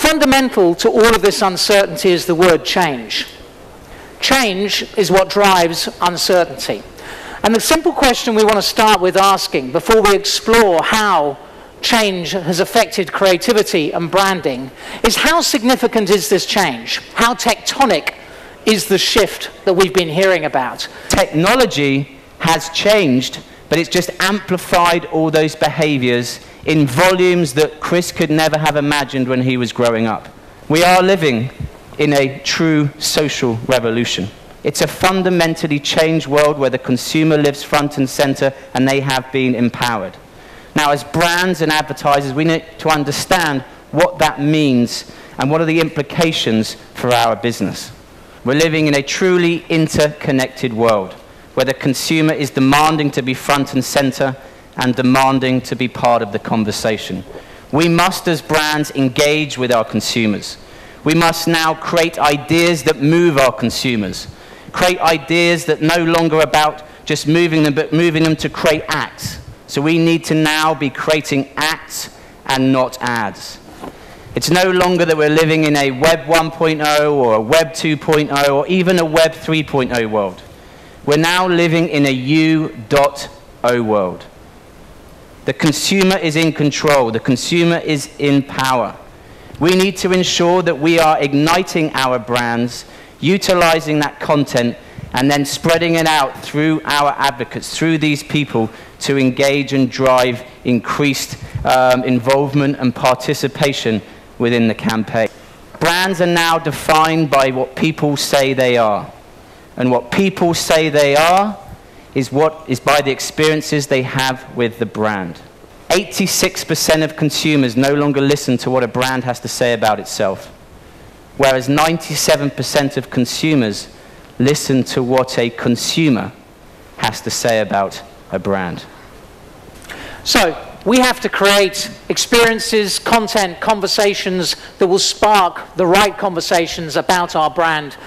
fundamental to all of this uncertainty is the word change. Change is what drives uncertainty. And the simple question we want to start with asking before we explore how change has affected creativity and branding is, how significant is this change? How tectonic is the shift that we've been hearing about? Technology has changed, but it's just amplified all those behaviors in volumes that Chris could never have imagined when he was growing up. We are living in a true social revolution. It's a fundamentally changed world where the consumer lives front and center and they have been empowered. Now, as brands and advertisers, we need to understand what that means and what are the implications for our business. We're living in a truly interconnected world where the consumer is demanding to be front and center and demanding to be part of the conversation. We must, as brands, engage with our consumers. We must now create ideas that move our consumers, create ideas that no longer about just moving them, but moving them to create acts. So we need to now be creating acts and not ads. It's no longer that we're living in a Web 1.0 or a Web 2.0 or even a Web 3.0 world. We're now living in a U.O world. The consumer is in control. The consumer is in power. We need to ensure that we are igniting our brands, utilizing that content, and then spreading it out through our advocates, through these people, to engage and drive increased involvement and participation within the campaign. Brands are now defined by what people say they are. And what people say they are is by the experiences they have with the brand. 86% of consumers no longer listen to what a brand has to say about itself, whereas 97% of consumers listen to what a consumer has to say about a brand. So, we have to create experiences, content, conversations that will spark the right conversations about our brand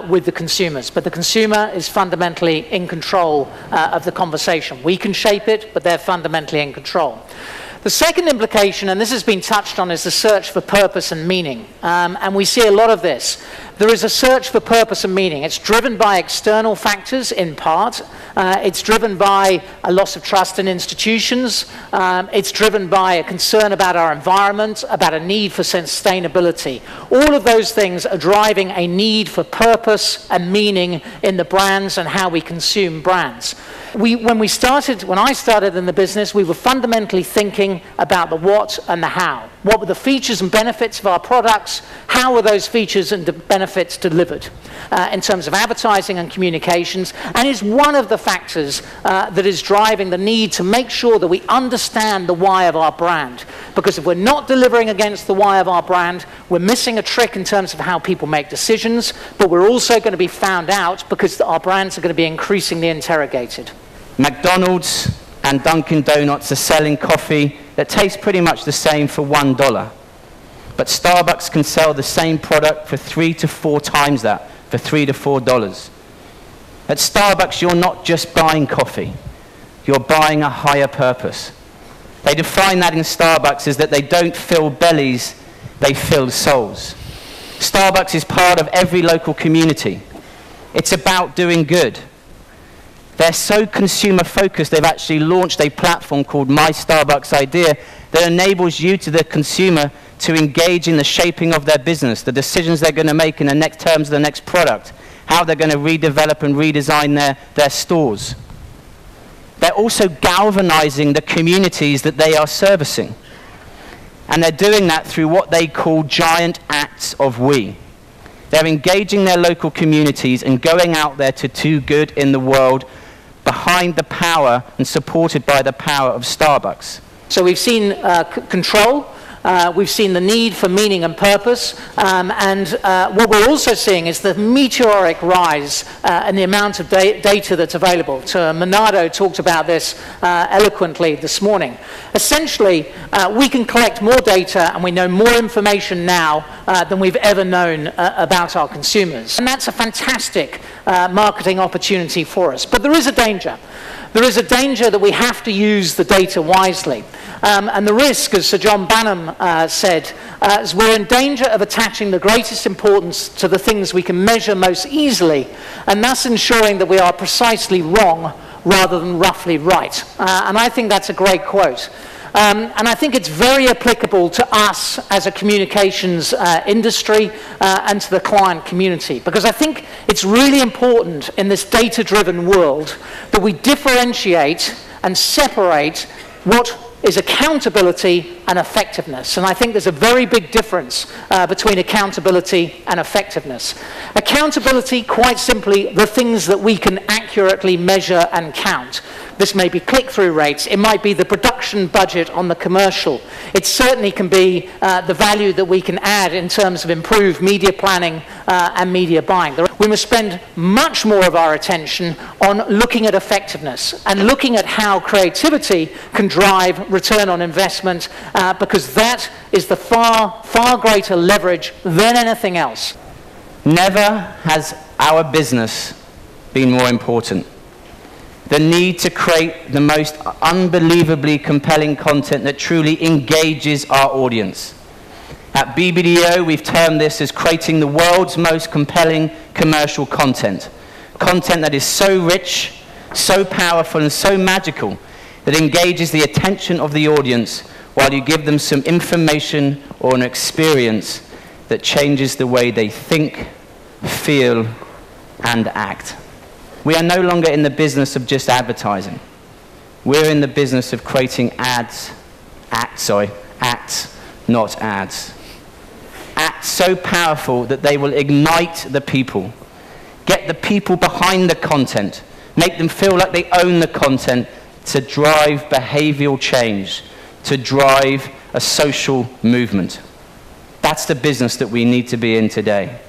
with the consumers. But the consumer is fundamentally in control of the conversation. We can shape it, but they're fundamentally in control. The second implication, and this has been touched on, is the search for purpose and meaning. And we see a lot of this. There is a search for purpose and meaning. It's driven by external factors in part. It's driven by a loss of trust in institutions. It's driven by a concern about our environment, about a need for sustainability. All of those things are driving a need for purpose and meaning in the brands and how we consume brands. When I started in the business, we were fundamentally thinking about the what and the how. What were the features and benefits of our products? How were those features and benefits delivered in terms of advertising and communications? And is one of the factors that is driving the need to make sure that we understand the why of our brand. Because if we're not delivering against the why of our brand, we're missing a trick in terms of how people make decisions, but we're also going to be found out because our brands are going to be increasingly interrogated. McDonald's and Dunkin' Donuts are selling coffee that tastes pretty much the same for $1. But Starbucks can sell the same product for 3 to 4 times that, for $3 to $4. At Starbucks, you're not just buying coffee. You're buying a higher purpose. They define that in Starbucks as that they don't fill bellies, they fill souls. Starbucks is part of every local community. It's about doing good. They're so consumer focused, they've actually launched a platform called My Starbucks Idea that enables you, to the consumer, to engage in the shaping of their business, the decisions they're going to make in the next terms of the next product, how they're going to redevelop and redesign their stores. They're also galvanizing the communities that they are servicing. And they're doing that through what they call giant acts of we. They're engaging their local communities and going out there to do good in the world behind the power and supported by the power of Starbucks. So we've seen control, we've seen the need for meaning and purpose, and what we're also seeing is the meteoric rise in the amount of data that's available. Monado talked about this eloquently this morning. Essentially, we can collect more data and we know more information now than we've ever known about our consumers. And that's a fantastic marketing opportunity for us. But there is a danger. there is a danger that we have to use the data wisely. And the risk, as Sir John Banham said, is we're in danger of attaching the greatest importance to the things we can measure most easily, and thus ensuring that we are precisely wrong rather than roughly right. And I think that's a great quote. And I think it's very applicable to us as a communications industry and to the client community, because I think it's really important in this data-driven world that we differentiate and separate what is accountability and effectiveness. And I think there's a very big difference between accountability and effectiveness. Accountability, quite simply, the things that we can accurately measure and count. This may be click-through rates, it might be the production budget on the commercial. It certainly can be the value that we can add in terms of improved media planning and media buying. We must spend much more of our attention on looking at effectiveness and looking at how creativity can drive return on investment, because that is the far, far greater leverage than anything else. Never has our business been more important. The need to create the most unbelievably compelling content that truly engages our audience. At BBDO, we've termed this as creating the world's most compelling commercial content. Content that is so rich, so powerful, and so magical that engages the attention of the audience while you give them some information or an experience that changes the way they think, feel, and act. We are no longer in the business of just advertising. We're in the business of creating acts, not ads. Acts so powerful that they will ignite the people, get the people behind the content, make them feel like they own the content, to drive behavioral change, to drive a social movement. That's the business that we need to be in today.